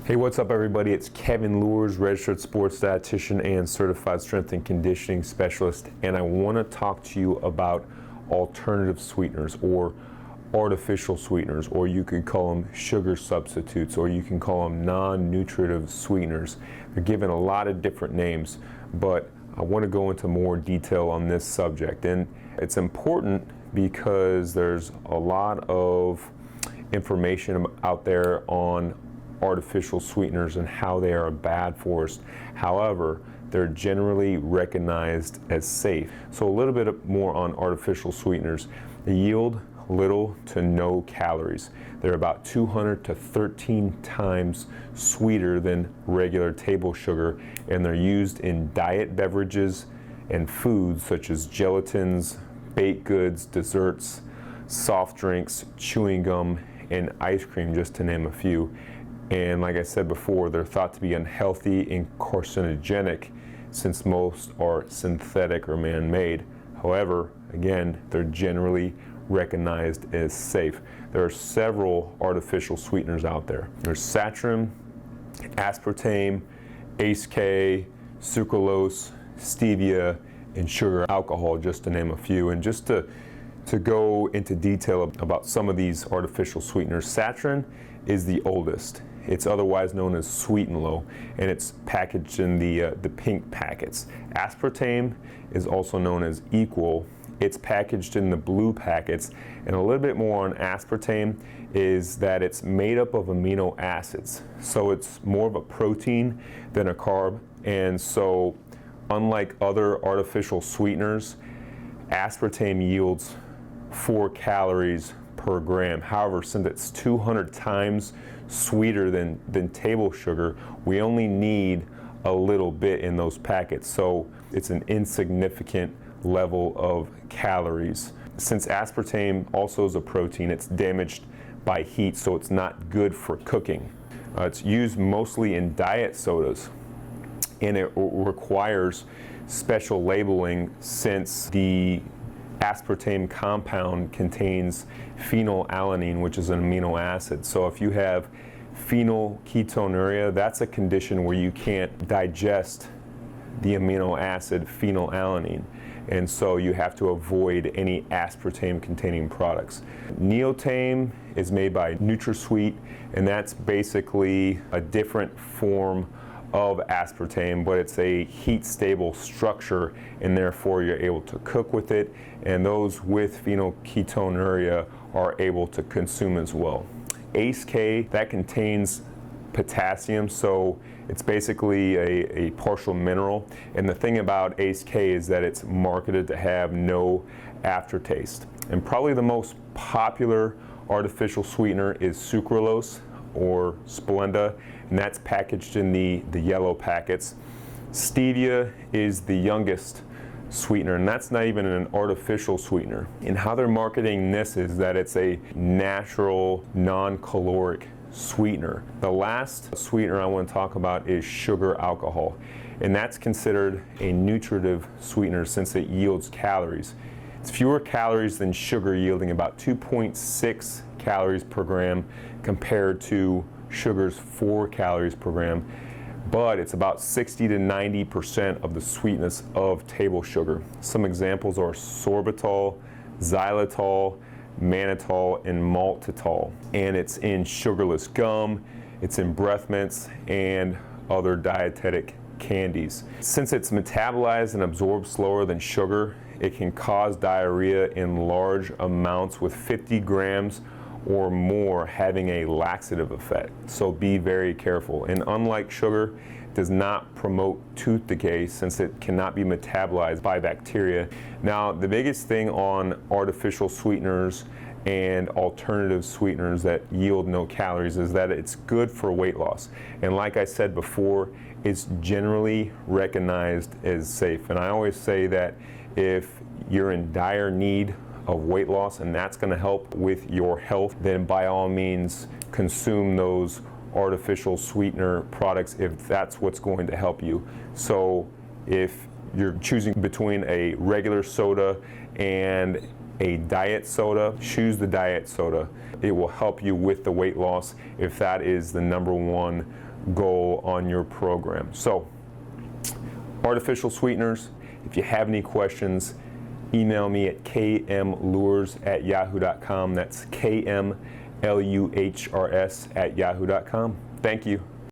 Hey, what's up everybody? It's Kevin Lures, registered sports dietitian and certified strength and conditioning specialist, and I want to talk to you about alternative sweeteners or artificial sweeteners, or you could call them sugar substitutes, or you can call them non-nutritive sweeteners. They're given a lot of different names, but I want to go into more detail on this subject, and it's important because there's a lot of information out there on artificial sweeteners and how they are bad for us. However, they're generally recognized as safe. So a little bit more on artificial sweeteners. They yield little to no calories. They're about 200 to 13 times sweeter than regular table sugar, and they're used in diet beverages and foods such as gelatins, baked goods, desserts, soft drinks, chewing gum, and ice cream, just to name a few. And like I said before, they're thought to be unhealthy and carcinogenic since most are synthetic or man-made. However, again, they're generally recognized as safe. There are several artificial sweeteners out there. There's saccharin, aspartame, ACE-K, sucralose, stevia, and sugar alcohol, just to name a few. And just to go into detail about some of these artificial sweeteners, saccharin is the oldest. It's otherwise known as Sweet and Low, and it's packaged in the pink packets. Aspartame is also known as Equal. It's packaged in the blue packets, and a little bit more on aspartame is that it's made up of amino acids. So it's more of a protein than a carb, and so unlike other artificial sweeteners, aspartame yields 4 calories per gram. However, since it's 200 times sweeter than table sugar, we only need a little bit in those packets. So it's an insignificant level of calories. Since aspartame also is a protein, it's damaged by heat, so it's not good for cooking. It's used mostly in diet sodas, and it requires special labeling since the aspartame compound contains phenylalanine, which is an amino acid. So if you have phenylketonuria, that's a condition where you can't digest the amino acid phenylalanine, and so you have to avoid any aspartame containing products. Neotame is made by NutraSweet, and that's basically a different form of aspartame, but it's a heat stable structure, and therefore you're able to cook with it, and those with phenylketonuria are able to consume as well. ACE-K, that contains potassium, so it's basically a partial mineral, and the thing about ACE-K is that it's marketed to have no aftertaste. And probably the most popular artificial sweetener is sucralose, or Splenda, and that's packaged in the yellow packets. Stevia is the youngest sweetener, and that's not even an artificial sweetener. And how they're marketing this is that it's a natural, non-caloric sweetener. The last sweetener I want to talk about is sugar alcohol, and that's considered a nutritive sweetener since it yields calories. It's fewer calories than sugar, yielding about 2.6 calories per gram compared to sugar's 4 calories per gram, but it's about 60 to 90% of the sweetness of table sugar. Some examples are sorbitol, xylitol, mannitol, and maltitol, and it's in sugarless gum, it's in breath mints, and other dietetic candies. Since it's metabolized and absorbed slower than sugar, it can cause diarrhea in large amounts, with 50 grams or more having a laxative effect. So be very careful. And unlike sugar, it does not promote tooth decay since it cannot be metabolized by bacteria. Now, the biggest thing on artificial sweeteners and alternative sweeteners that yield no calories is that it's good for weight loss. And like I said before, it's generally recognized as safe. And I always say that if you're in dire need of weight loss and that's going to help with your health, then by all means consume those artificial sweetener products if that's what's going to help you. So if you're choosing between a regular soda and a diet soda, choose the diet soda. It will help you with the weight loss if that is the #1 goal on your program. So, artificial sweeteners, if you have any questions, email me at kmluhrs@yahoo.com. That's kmluhrs@yahoo.com. Thank you.